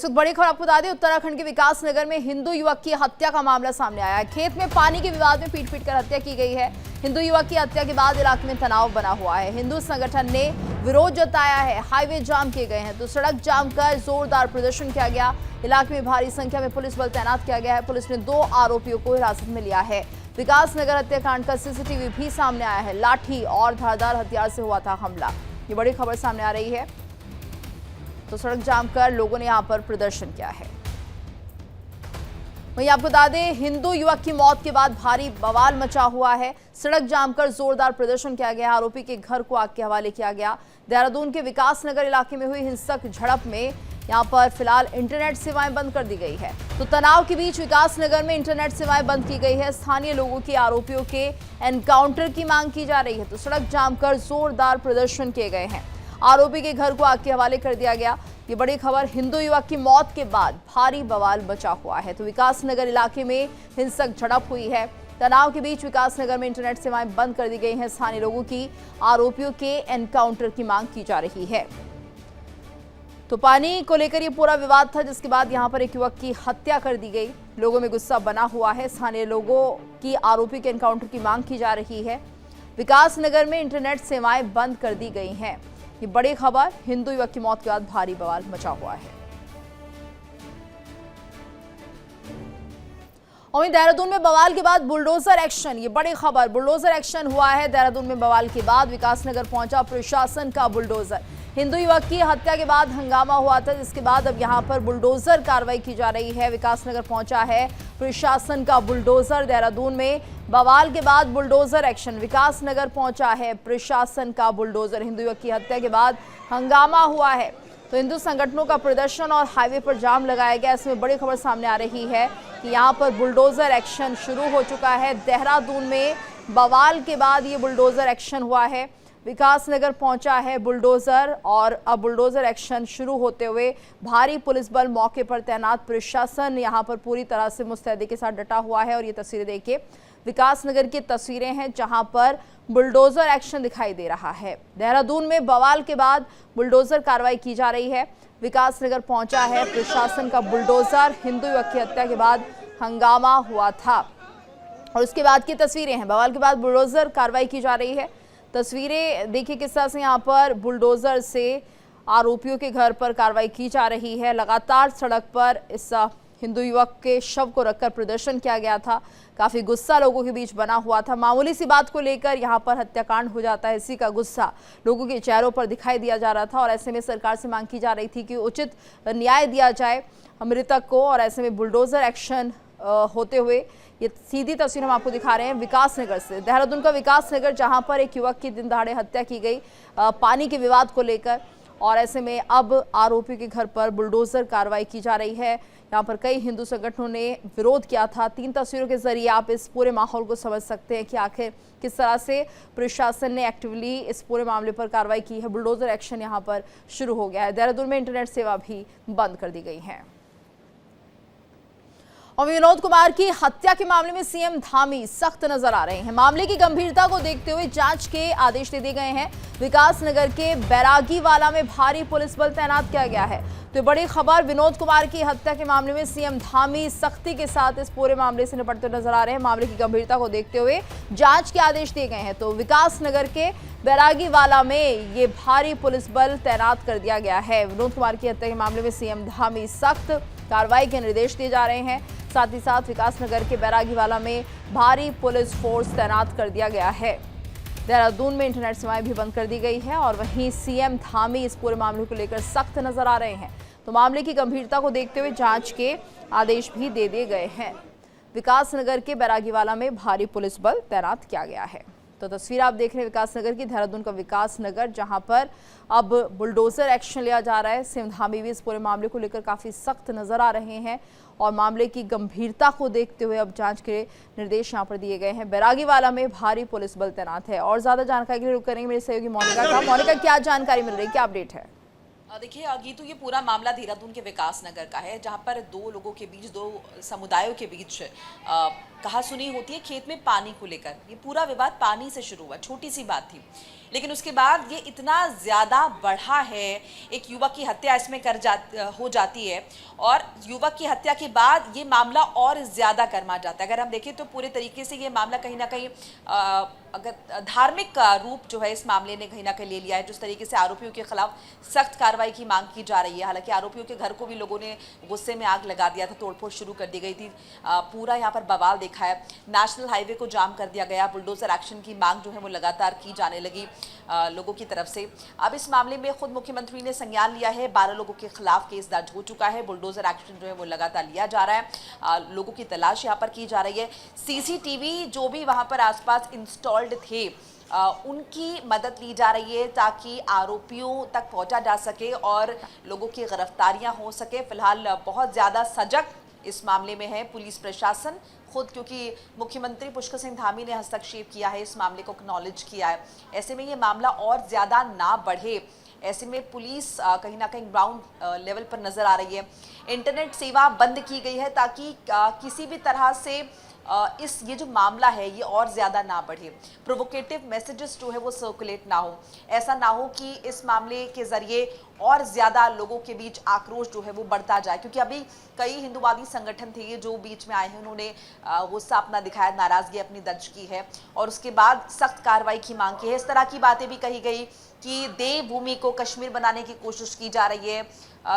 वक्त बड़ी खबर आपको बता दें, उत्तराखंड के विकास नगर में हिंदू युवक की हत्या का मामला सामने आया है। खेत में पानी के विवाद में पीट कर हत्या की गई है। हिंदू युवक की हत्या के बाद इलाके में तनाव बना हुआ है। हिंदू संगठन ने विरोध जताया है, हाईवे जाम किए गए हैं, तो सड़क जाम कर जोरदार प्रदर्शन किया गया। इलाके में भारी संख्या में पुलिस बल तैनात किया गया है। पुलिस ने 2 आरोपियों को हिरासत में लिया है। विकास नगर हत्याकांड का सीसीटीवी भी सामने आया है। लाठी और धारदार हथियार से हुआ था हमला। ये बड़ी खबर सामने आ रही है। तो सड़क जाम कर लोगों ने यहां पर प्रदर्शन किया है। वहीं आपको बता दें, हिंदू युवक की मौत के बाद भारी बवाल मचा हुआ है। सड़क जाम कर जोरदार प्रदर्शन किया गया। आरोपी के घर को आग के हवाले किया गया। देहरादून के विकास नगर इलाके में हुई हिंसक झड़प में यहां पर फिलहाल इंटरनेट सेवाएं बंद कर दी गई है। तो तनाव के बीच विकास नगर में इंटरनेट सेवाएं बंद की गई है। स्थानीय लोगों की आरोपियों के एनकाउंटर की मांग की जा रही है। तो सड़क जाम कर जोरदार प्रदर्शन किए गए हैं। आरोपी के घर को आग के हवाले कर दिया गया। ये बड़ी खबर, हिंदू युवक की मौत के बाद भारी बवाल मचा हुआ है। तो विकास नगर इलाके में हिंसक झड़प हुई है। तनाव के बीच विकास नगर में इंटरनेट सेवाएं बंद कर दी गई हैं। स्थानीय लोगों की आरोपियों के एनकाउंटर की मांग की जा रही है। तो पानी को लेकर ये पूरा विवाद था, जिसके बाद यहां पर एक युवक की हत्या कर दी गई। लोगों में गुस्सा बना हुआ है। स्थानीय लोगों की आरोपी के एनकाउंटर की मांग की जा रही है। विकास नगर में इंटरनेट सेवाएं बंद कर दी गई हैं। ये बड़ी खबर, हिंदू युवक की मौत के बाद भारी बवाल मचा हुआ है। और देहरादून में बवाल के बाद बुलडोजर एक्शन, ये बड़ी खबर, बुलडोजर एक्शन हुआ है। देहरादून में बवाल के बाद विकास नगर पहुंचा प्रशासन का बुलडोजर। हिंदू युवक की हत्या के बाद हंगामा हुआ था, जिसके बाद अब यहां पर बुलडोजर कार्रवाई की जा रही है। विकास नगर पहुंचा है प्रशासन का बुलडोजर। देहरादून में बवाल के बाद बुलडोजर एक्शन, विकास नगर पहुंचा है प्रशासन का बुलडोजर। हिंदू युवक की हत्या के बाद हंगामा हुआ है, तो हिंदू संगठनों का प्रदर्शन और हाईवे पर जाम लगाया गया। इसमें बड़ी खबर सामने आ रही है कि यहां पर बुलडोजर एक्शन शुरू हो चुका है। देहरादून में बवाल के बाद ये बुलडोजर एक्शन हुआ है। विकास नगर पहुंचा है बुलडोजर और अब बुलडोजर एक्शन शुरू होते हुए भारी पुलिस बल मौके पर तैनात। प्रशासन यहां पर पूरी तरह से मुस्तैदी के साथ डटा हुआ है। और ये तस्वीरें देखिए, विकास नगर की तस्वीरें हैं जहां पर बुलडोजर एक्शन दिखाई दे रहा है। देहरादून में बवाल के बाद बुलडोजर कार्रवाई की जा रही है। विकास नगर पहुंचा है प्रशासन का बुलडोजर। हिंदू युवक की हत्या के बाद हंगामा हुआ था और उसके बाद की तस्वीरें हैं। बवाल के बाद बुलडोजर कार्रवाई की जा रही है। तस्वीरें देखिए किस तरह से यहाँ पर बुलडोजर से आरोपियों के घर पर कार्रवाई की जा रही है। लगातार सड़क पर इस हिंदू युवक के शव को रखकर प्रदर्शन किया गया था। काफी गुस्सा लोगों के बीच बना हुआ था। मामूली सी बात को लेकर यहाँ पर हत्याकांड हो जाता है, इसी का गुस्सा लोगों के चेहरों पर दिखाई दिया जा रहा था। और ऐसे में सरकार से मांग की जा रही थी कि उचित न्याय दिया जाए मृतक को। और ऐसे में बुलडोजर एक्शन होते हुए ये सीधी तस्वीर हम आपको दिखा रहे हैं विकास नगर से। देहरादून का विकास नगर, जहां पर एक युवक की दिन दहाड़े हत्या की गई पानी के विवाद को लेकर। और ऐसे में अब आरोपी के घर पर बुलडोजर कार्रवाई की जा रही है। यहाँ पर कई हिंदू संगठनों ने विरोध किया था। 3 तस्वीरों के जरिए आप इस पूरे माहौल को समझ सकते हैं कि आखिर किस तरह से प्रशासन ने एक्टिवली इस पूरे मामले पर कार्रवाई की है। बुलडोजर एक्शन यहाँ पर शुरू हो गया है। देहरादून में इंटरनेट सेवा भी बंद कर दी गई है। और विनोद कुमार की हत्या के मामले में सीएम धामी सख्त नजर आ रहे हैं। मामले की गंभीरता को देखते हुए जांच के आदेश दे दिए गए हैं। विकास नगर के बैरागीवाला में भारी पुलिस बल तैनात किया गया है। तो बड़ी खबर, विनोद कुमार की हत्या के मामले में सीएम धामी सख्ती के साथ इस पूरे मामले से निपटते नजर आ रहे हैं। मामले की गंभीरता को देखते हुए जांच के आदेश दिए गए हैं। तो विकास नगर के बैरागीवाला में ये भारी पुलिस बल तैनात कर दिया गया है। विनोद कुमार की हत्या के मामले में सीएम धामी सख्त कार्रवाई के निर्देश दिए जा रहे हैं। साथ ही साथ विकास नगर के बैरागीवाला में भारी पुलिस फोर्स तैनात कर दिया गया है। देहरादून में इंटरनेट सेवाएं भी बंद कर दी गई है। और वहीं सीएम धामी इस पूरे मामले को लेकर सख्त नजर आ रहे हैं। तो मामले की गंभीरता को देखते हुए जांच के आदेश भी दे दिए गए हैं। विकास नगर के बैरागीवाला में भारी पुलिस बल तैनात किया गया है। तो तस्वीर आप देख रहे हैं विकास नगर की, देहरादून का विकास नगर, जहां पर अब बुलडोजर एक्शन लिया जा रहा है। सीएम धामी भी इस पूरे मामले को लेकर काफी सख्त नजर आ रहे हैं। और मामले की गंभीरता को देखते हुए अब जांच के निर्देश यहां पर दिए गए हैं। बैरागीवाला में भारी पुलिस बल तैनात है। और ज्यादा जानकारी के लिए रुक करेंगे मेरे सहयोगी मोनिका का। मोनिका, क्या जानकारी मिल रही है, क्या अपडेट है? देखिए गीतू, ये पूरा मामला देहरादून के विकास नगर का है, जहां पर 2 लोगों के बीच, 2 समुदायों के बीच कहासुनी होती है खेत में पानी को लेकर। ये पूरा विवाद पानी से शुरू हुआ, छोटी सी बात थी, लेकिन उसके बाद ये इतना ज़्यादा बढ़ा है, एक युवक की हत्या इसमें हो जाती है और युवक की हत्या के बाद ये मामला और ज़्यादा गर्मा जाता है। अगर हम देखें तो पूरे तरीके से ये मामला कहीं ना कहीं अगर धार्मिक रूप जो है इस मामले ने कहीं ना कहीं ले लिया है। जिस तरीके से आरोपियों के खिलाफ सख्त कार्रवाई की मांग की जा रही है, हालांकि आरोपियों के घर को भी लोगों ने गुस्से में आग लगा दिया था, तोड़फोड़ शुरू कर दी गई थी, पूरा यहाँ पर बवाल देखा है। नेशनल हाईवे को जाम कर दिया गया, बुलडोजर एक्शन की मांग जो है वो लगातार की जाने लगी लोगों की तरफ से। अब इस मामले में खुद मुख्यमंत्री ने संज्ञान लिया है, 12 लोगों के खिलाफ केस दर्ज हो चुका है। बुलडोजर एक्शन जो है वो लगातार लिया जा रहा है, लोगों की तलाश यहाँ पर की जा रही है। सीसीटीवी जो भी वहाँ पर आसपास इंस्टॉल्ड थे उनकी मदद ली जा रही है ताकि आरोपियों तक पहुंचा जा सके और लोगों की गिरफ्तारियां हो सके। फिलहाल बहुत ज़्यादा सजग इस मामले में है पुलिस प्रशासन खुद, क्योंकि मुख्यमंत्री पुष्कर सिंह धामी ने हस्तक्षेप किया है, इस मामले को एक्नॉलेज किया है। ऐसे में ये मामला और ज़्यादा ना बढ़े, ऐसे में पुलिस कहीं ना कहीं ग्राउंड लेवल पर नज़र आ रही है। इंटरनेट सेवा बंद की गई है ताकि किसी भी तरह से ये जो मामला है ये और ज़्यादा ना बढ़े, प्रोवोकेटिव मैसेजेस जो है वो सर्कुलेट ना हो, ऐसा ना हो कि इस मामले के ज़रिए और ज़्यादा लोगों के बीच आक्रोश जो है वो बढ़ता जाए। क्योंकि अभी कई हिंदूवादी संगठन थे जो बीच में आए हैं, उन्होंने गुस्सा अपना दिखाया, नाराज़गी अपनी दर्ज की है और उसके बाद सख्त कार्रवाई की मांग की है। इस तरह की बातें भी कही गई कि देवभूमि को कश्मीर बनाने की कोशिश की जा रही है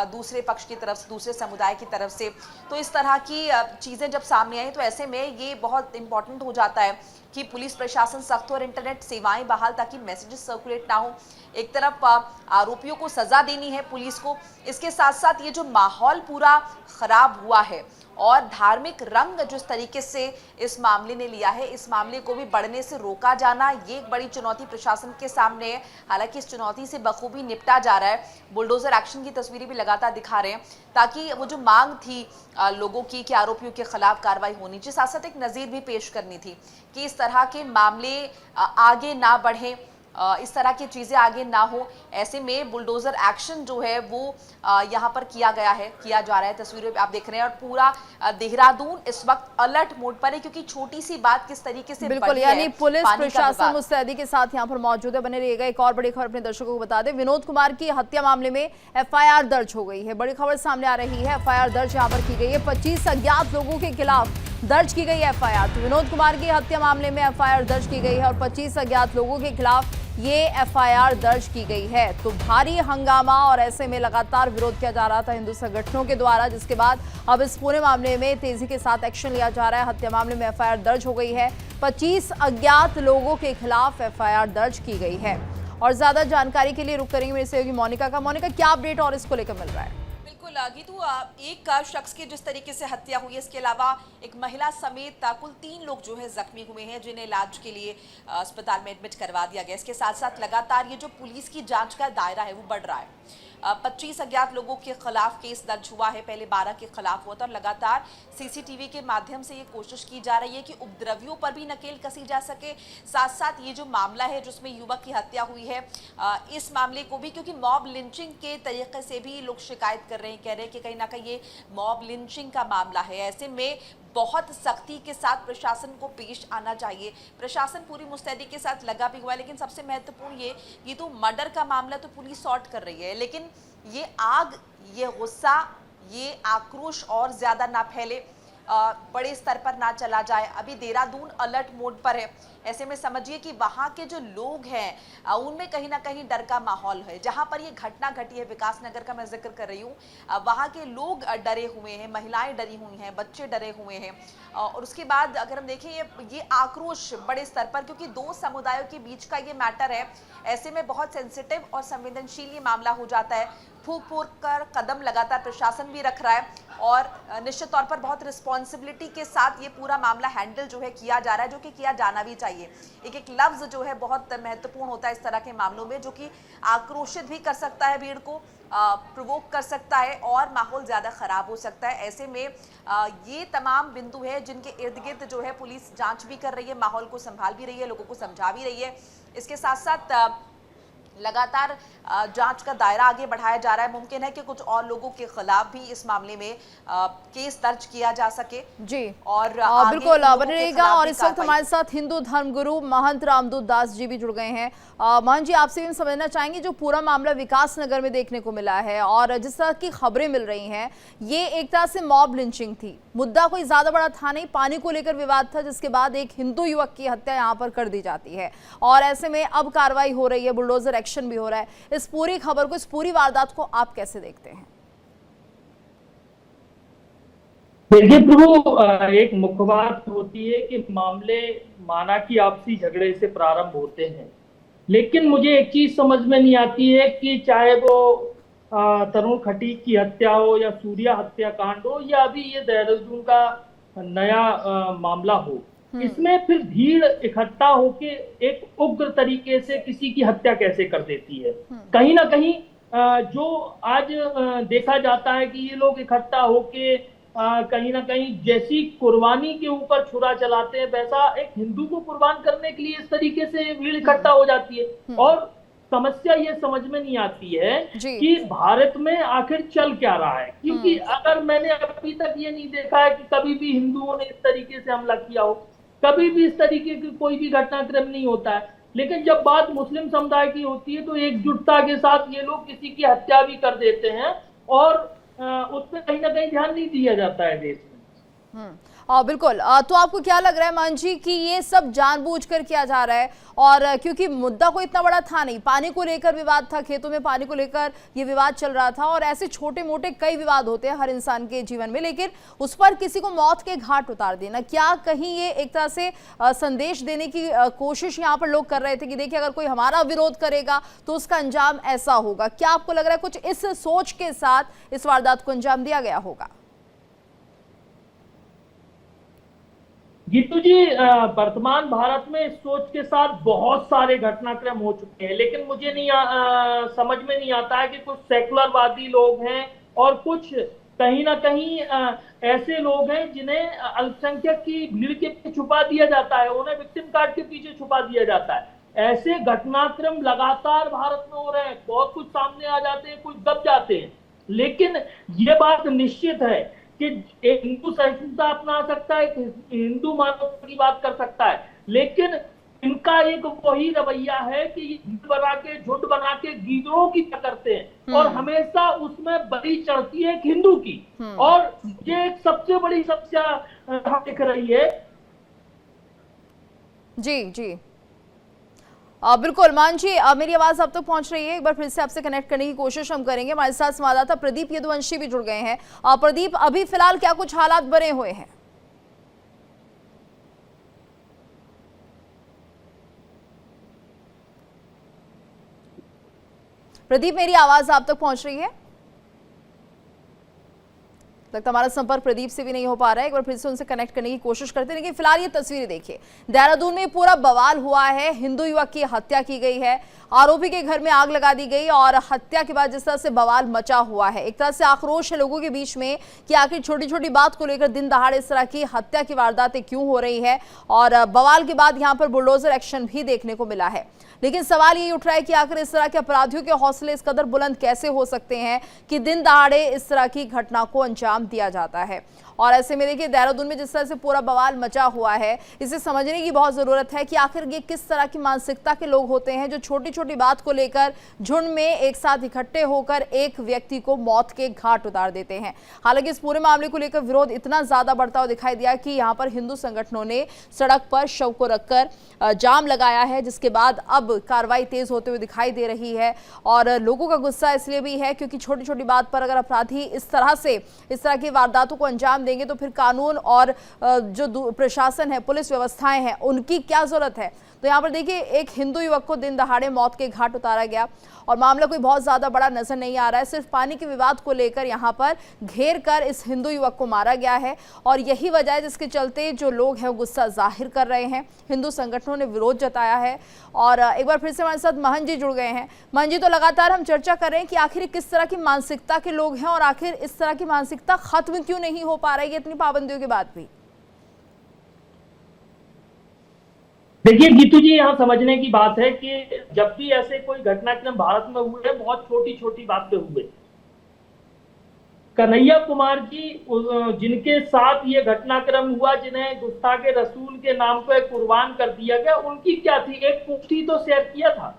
दूसरे पक्ष की तरफ से, दूसरे समुदाय की तरफ से। तो इस तरह की चीज़ें जब सामने आई तो ऐसे में ये बहुत इंपॉर्टेंट हो जाता है कि पुलिस प्रशासन सख्त और इंटरनेट सेवाएं बहाल ताकि मैसेजेस सर्कुलेट ना हो। एक तरफ आरोपियों को सजा देनी है पुलिस को, इसके साथ साथ ये जो माहौल पूरा खराब हुआ है और धार्मिक रंग जिस तरीके से इस मामले ने लिया है, इस मामले को भी बढ़ने से रोका जाना, ये एक बड़ी चुनौती प्रशासन के सामने है। हालांकि इस चुनौती से बखूबी निपटा जा रहा है, बुलडोजर एक्शन की तस्वीरें भी लगातार दिखा रहे हैं ताकि वो जो मांग थी लोगों की कि आरोपियों के खिलाफ कार्रवाई होनी चाहिए, साथ साथ एक नज़ीर भी पेश करनी थी कि इस तरह के मामले आगे ना बढ़ें, इस तरह की चीज़ें आगे ना हो। ऐसे में बुलडोजर एक्शन जो है वो यहाँ पर किया जा रहा है। तस्वीरें आप देख रहे हैं और पूरा देहरादून इस वक्त अलर्ट मोड पर है क्योंकि छोटी सी बात किस तरीके से बिल्कुल, यानी पुलिस प्रशासन मुस्तैदी के साथ यहाँ पर मौजूद है। बने रहिएगा। एक और बड़ी खबर अपने दर्शकों को बता दें, विनोद कुमार की हत्या मामले में एफआईआर दर्ज हो गई है। बड़ी खबर सामने आ रही है, एफआईआर दर्ज यहाँ पर की गई है। 25 अज्ञात लोगों के खिलाफ दर्ज की गई एफआईआर। तो विनोद कुमार की हत्या मामले में एफआईआर दर्ज की गई है और 25 अज्ञात लोगों के खिलाफ ये एफआईआर दर्ज की गई है। तो भारी हंगामा और ऐसे में लगातार विरोध किया जा रहा था हिंदू संगठनों के द्वारा, जिसके बाद अब इस पूरे मामले में तेजी के साथ एक्शन लिया जा रहा है। हत्या मामले में एफआईआर दर्ज हो गई है, 25 अज्ञात लोगों के खिलाफ एफआईआर दर्ज की गई है। और ज्यादा जानकारी के लिए रुक करेंगे मेरे सहयोगी मोनिका का। मोनिका, क्या अपडेट और इसको लेकर मिल रहा है? गीतू, एक शख्स की जिस तरीके से हत्या हुई है, इसके अलावा एक महिला समेत कुल 3 लोग जो है जख्मी हुए हैं जिन्हें इलाज के लिए अस्पताल में एडमिट करवा दिया गया। इसके साथ साथ लगातार ये जो पुलिस की जांच का दायरा है वो बढ़ रहा है। 25 अज्ञात लोगों के खिलाफ केस दर्ज हुआ है, पहले 12 के खिलाफ हुआ था और लगातार सीसीटीवी के माध्यम से ये कोशिश की जा रही है कि उपद्रवियों पर भी नकेल कसी जा सके। साथ साथ ये जो मामला है जिसमें युवक की हत्या हुई है, इस मामले को भी, क्योंकि मॉब लिंचिंग के तरीके से भी लोग शिकायत कर रहे हैं, कह रहे हैं कि कहीं ना कहीं ये मॉब लिंचिंग का मामला है। ऐसे में बहुत सख्ती के साथ प्रशासन को पेश आना चाहिए। प्रशासन पूरी मुस्तैदी के साथ लगा भी हुआ है, लेकिन सबसे महत्वपूर्ण ये तो मर्डर का मामला तो पुलिस सॉर्ट कर रही है, लेकिन ये आग, ये गुस्सा, ये आक्रोश और ज्यादा ना फैले, बड़े स्तर पर ना चला जाए। अभी देहरादून अलर्ट मोड पर है। ऐसे में समझिए कि वहाँ के जो लोग हैं उनमें कहीं ना कहीं डर का माहौल है। जहाँ पर ये घटना घटी है, विकास नगर का मैं जिक्र कर रही हूँ, वहाँ के लोग डरे हुए हैं, महिलाएं डरी हुई हैं, बच्चे डरे हुए हैं। और उसके बाद अगर हम देखें ये आक्रोश बड़े स्तर पर, क्योंकि 2 समुदायों के बीच का ये मैटर है, ऐसे में बहुत सेंसिटिव और संवेदनशील ये मामला हो जाता है। फूंक फूंक कर कदम लगातार प्रशासन भी रख रहा है और निश्चित तौर पर बहुत रिस्पॉन्सिबिलिटी के साथ ये पूरा मामला हैंडल जो है किया जा रहा है, जो कि किया जाना भी चाहिए। एक एक लफ्ज जो है बहुत महत्वपूर्ण होता है इस तरह के मामलों में, जो कि आक्रोशित भी कर सकता है भीड़ को, प्रोवोक कर सकता है और माहौल ज़्यादा ख़राब हो सकता है। ऐसे में ये तमाम बिंदु है जिनके इर्द गिर्द जो है पुलिस जांच भी कर रही है, माहौल को संभाल भी रही है, लोगों को समझा भी रही है। इसके साथ साथ लगातार जांच का दायरा आगे बढ़ाया जा रहा है। मुमकिन है कि कुछ और लोगों के खिलाफ भी इस मामले में केस दर्ज किया जा सके जी। और बिल्कुल बने रहेगा। और इस वक्त हमारे साथ हिंदू धर्मगुरु महंत रामदूत दास जी भी जुड़ गए हैं। महंत जी, आपसे भी समझना चाहेंगे जो पूरा मामला विकास नगर में देखने को मिला है और जिस तरह की खबरें मिल रही हैं, ये एक तरह से मॉब लिंचिंग थी। मुद्दा कोई ज्यादा बड़ा था नहीं, पानी को लेकर विवाद था, जिसके बाद एक हिंदू युवक की हत्या यहाँ पर कर दी जाती है और ऐसे में अब कार्रवाई हो रही है, बुलडोजर एक्शन भी हो रहा है। इस पूरी खबर को, इस पूरी वारदात को आप कैसे देखते हैं? देखिए प्रभु, एक मुख्य बात होती है कि मामले माना कि आपसी झगड़े से प्रारंभ होते हैं, लेकिन मुझे एक चीज समझ में नहीं आती है कि चाहे वो तरुण खटीक की हत्या हो या सूर्या हत्याकांड हो या अभी ये देहरादून का नया मामला हो, इसमें फिर भीड़ इकट्ठा होके एक उग्र तरीके से किसी की हत्या कैसे कर देती है। कहीं ना कहीं जो आज देखा जाता है कि ये लोग इकट्ठा होके कहीं ना कहीं जैसी कुर्बानी के ऊपर छुरा चलाते हैं, वैसा एक हिंदू को कुर्बान करने के लिए इस तरीके से भीड़ इकट्ठा हो जाती है। और समस्या ये समझ में नहीं आती है कि भारत में आखिर चल क्या रहा है, क्योंकि अगर मैंने अभी तक ये नहीं देखा है कि कभी भी हिंदुओं ने इस तरीके से हमला किया हो, कभी भी इस तरीके की कोई भी घटनाक्रम नहीं होता है। लेकिन जब बात मुस्लिम समुदाय की होती है तो एकजुटता के साथ ये लोग किसी की हत्या भी कर देते हैं और उस पर कहीं ना कहीं ध्यान नहीं दिया जाता है देश में। बिल्कुल। तो आपको क्या लग रहा है मान जी कि ये सब जानबूझकर किया जा रहा है? और क्योंकि मुद्दा कोई इतना बड़ा था नहीं, पानी को लेकर विवाद था, खेतों में पानी को लेकर ये विवाद चल रहा था और ऐसे छोटे मोटे कई विवाद होते हैं हर इंसान के जीवन में, लेकिन उस पर किसी को मौत के घाट उतार देना, क्या कहीं ये एक तरह से संदेश देने की कोशिश यहाँ पर लोग कर रहे थे कि देखिए अगर कोई हमारा विरोध करेगा तो उसका अंजाम ऐसा होगा? क्या आपको लग रहा है कुछ इस सोच के साथ इस वारदात को अंजाम दिया गया होगा? गीतू जी, वर्तमान भारत में इस सोच के साथ बहुत सारे घटनाक्रम हो चुके हैं, लेकिन मुझे नहीं समझ में नहीं आता है कि कुछ सेकुलरवादी लोग हैं और कुछ कहीं ना कहीं ऐसे लोग हैं जिन्हें अल्पसंख्यक की भीड़ के पीछे छुपा दिया जाता है, उन्हें विक्टिम कार्ड के पीछे छुपा दिया जाता है। ऐसे घटनाक्रम लगातार भारत में हो रहे हैं, बहुत कुछ सामने आ जाते हैं, कुछ दब जाते हैं, लेकिन ये बात निश्चित है कि एक हिंदू सहिष्णुता अपना सकता है, हिंदू मानवता की बात कर सकता है, लेकिन इनका एक वही रवैया है कि झुंड बना के गीदड़ों की क्या करते हैं और हमेशा उसमें बलि चढ़ती है एक हिंदू की। और ये एक सबसे बड़ी समस्या दिख रही है। जी जी बिल्कुल। मान जी, मेरी आवाज आप तक पहुंच रही है? एक बार फिर से आपसे कनेक्ट करने की कोशिश हम करेंगे। हमारे साथ संवाददाता प्रदीप यदुवंशी भी जुड़ गए हैं। प्रदीप, अभी फिलहाल क्या कुछ हालात बने हुए हैं? प्रदीप, मेरी आवाज आप तक पहुंच रही है? लगता हमारा संपर्क प्रदीप से भी नहीं हो पा रहा है। एक बार फिर से उनसे कनेक्ट करने की कोशिश करते हैं। लेकिन फिलहाल ये तस्वीरें देखिए, देहरादून में पूरा बवाल हुआ है, हिंदू युवक की हत्या की गई है, आरोपी के घर में आग लगा दी गई और हत्या के बाद जिस तरह से बवाल मचा हुआ है, एक तरह से आक्रोश है लोगों के बीच में कि आखिर छोटी छोटी बात को लेकर दिन दहाड़े इस तरह की हत्या की वारदातें क्यों हो रही है। और बवाल के बाद यहाँ पर बुलडोजर एक्शन भी देखने को मिला है। लेकिन सवाल ये उठ रहा है कि आखिर इस तरह के अपराधियों के हौसले इस कदर बुलंद कैसे हो सकते हैं कि दिन दहाड़े इस तरह की घटना को अंजाम दिया जाता है। और ऐसे में देखिए, देहरादून में जिस तरह से पूरा बवाल मचा हुआ है, इसे समझने की बहुत जरूरत है कि आखिर ये किस तरह की मानसिकता के लोग होते हैं जो छोटी छोटी बात को लेकर झुंड में एक साथ इकट्ठे होकर एक व्यक्ति को मौत के घाट उतार देते हैं। हालांकि इस पूरे मामले को लेकर विरोध इतना ज्यादा बढ़ता हुआ दिखाई दिया कि यहाँ पर हिंदू संगठनों ने सड़क पर शव को रखकर जाम लगाया है, जिसके बाद अब कार्रवाई तेज होते हुए दिखाई दे रही है। और लोगों का गुस्सा इसलिए भी है क्योंकि छोटी छोटी बात पर अगर अपराधी इस तरह की वारदातों को अंजाम देंगे तो फिर कानून और जो प्रशासन है, पुलिस व्यवस्थाएं हैं, उनकी क्या जरूरत है। तो यहाँ पर देखिए, एक हिंदू युवक को दिन दहाड़े मौत के घाट उतारा गया और मामला कोई बहुत ज्यादा बड़ा नजर नहीं आ रहा है। सिर्फ पानी के विवाद को लेकर यहाँ पर घेर कर इस हिंदू युवक को मारा गया है और यही वजह है जिसके चलते जो लोग हैं वो गुस्सा जाहिर कर रहे हैं। हिंदू संगठनों ने विरोध जताया है। और एक बार फिर से हमारे साथ महंत जी जुड़ गए हैं। महंत जी, तो लगातार हम चर्चा कर रहे हैं कि आखिर किस तरह की मानसिकता के लोग हैं और आखिर इस तरह की मानसिकता खत्म क्यों नहीं हो पा रही है इतनी पाबंदियों के बाद भी? देखिए गीतू जी, यहाँ समझने की बात है कि जब भी ऐसे कोई घटनाक्रम भारत में हुए, बहुत छोटी छोटी बातें हुए। कन्हैया कुमार जी जिनके साथ ये घटनाक्रम हुआ, जिन्हें गुस्ताखे रसूल के नाम पे कुर्बान कर दिया गया, उनकी क्या थी? एक पुष्टि तो शेयर किया था।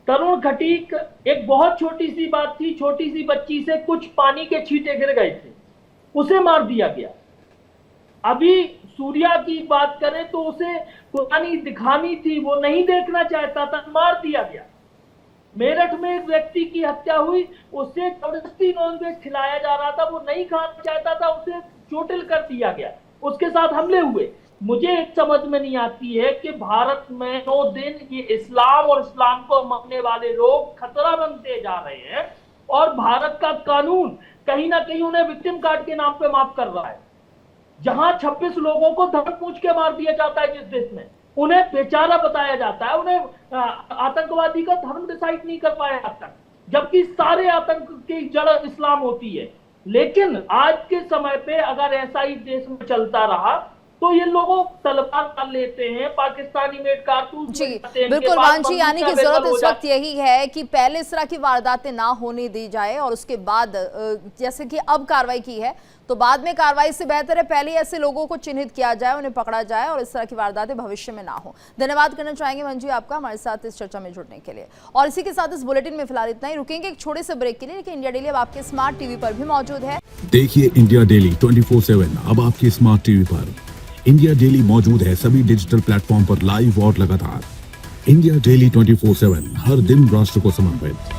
तरुण खटीक, एक बहुत छोटी सी बात थी, छोटी सी बच्ची से कुछ पानी के छींटे गिर गए थे, उसे मार दिया गया। अभी सूर्या की बात करें तो उसे कुर्बानी दिखानी थी, वो नहीं देखना चाहता था, मार दिया गया। मेरठ में एक व्यक्ति की हत्या हुई, उसे जबरदस्ती नॉनवेज खिलाया जा रहा था, वो नहीं खाना चाहता था, उसे चोटिल कर दिया गया, उसके साथ हमले हुए। मुझे एक समझ में नहीं आती है कि भारत में 9 दिन ये इस्लाम और इस्लाम को मानने वाले लोग खतरा बनते जा रहे हैं, और भारत का कानून कहीं ना कहीं उन्हें विक्टिम कार्ड के नाम पे माफ कर रहा है। जहां 26 लोगों को धड़ पूछ के मार दिया जाता है जिस देश में, उन्हें बेचारा बताया जाता है, उन्हें आतंकवादी का धर्म डिसाइड नहीं कर पाया अब तक, जबकि सारे आतंक की जड़ इस्लाम होती है। लेकिन आज के समय पे अगर ऐसा ही देश में चलता रहा तो ये लोग तलवार डाल लेते हैं, पाकिस्तानी मेड कारतूस जी बिल्कुल मान जी, यानी कि जरूरत इस वक्त यही है कि पहले इस तरह की वारदातें ना होने दी जाए, और उसके बाद जैसे कि अब कार्रवाई की है तो बाद में कार्रवाई से बेहतर है पहले ऐसे लोगों को चिन्हित किया जाए, उन्हें पकड़ा जाए, और इस तरह की वारदातें भविष्य में ना हो। धन्यवाद करना चाहेंगे मंजू आपका हमारे साथ इस चर्चा में जुड़ने के लिए। और इसी के साथ इस बुलेटिन में फिलहाल इतना ही। रुकेंगे एक छोटे से ब्रेक के लिए, लेकिन इंडिया डेली अब आपके स्मार्ट टीवी पर भी मौजूद है। देखिए इंडिया डेली 24/7 अब आपकी स्मार्ट टीवी पर। इंडिया डेली मौजूद है सभी डिजिटल प्लेटफॉर्म पर लाइव और लगातार। इंडिया डेली 24/7 हर दिन राष्ट्र को समर्पित।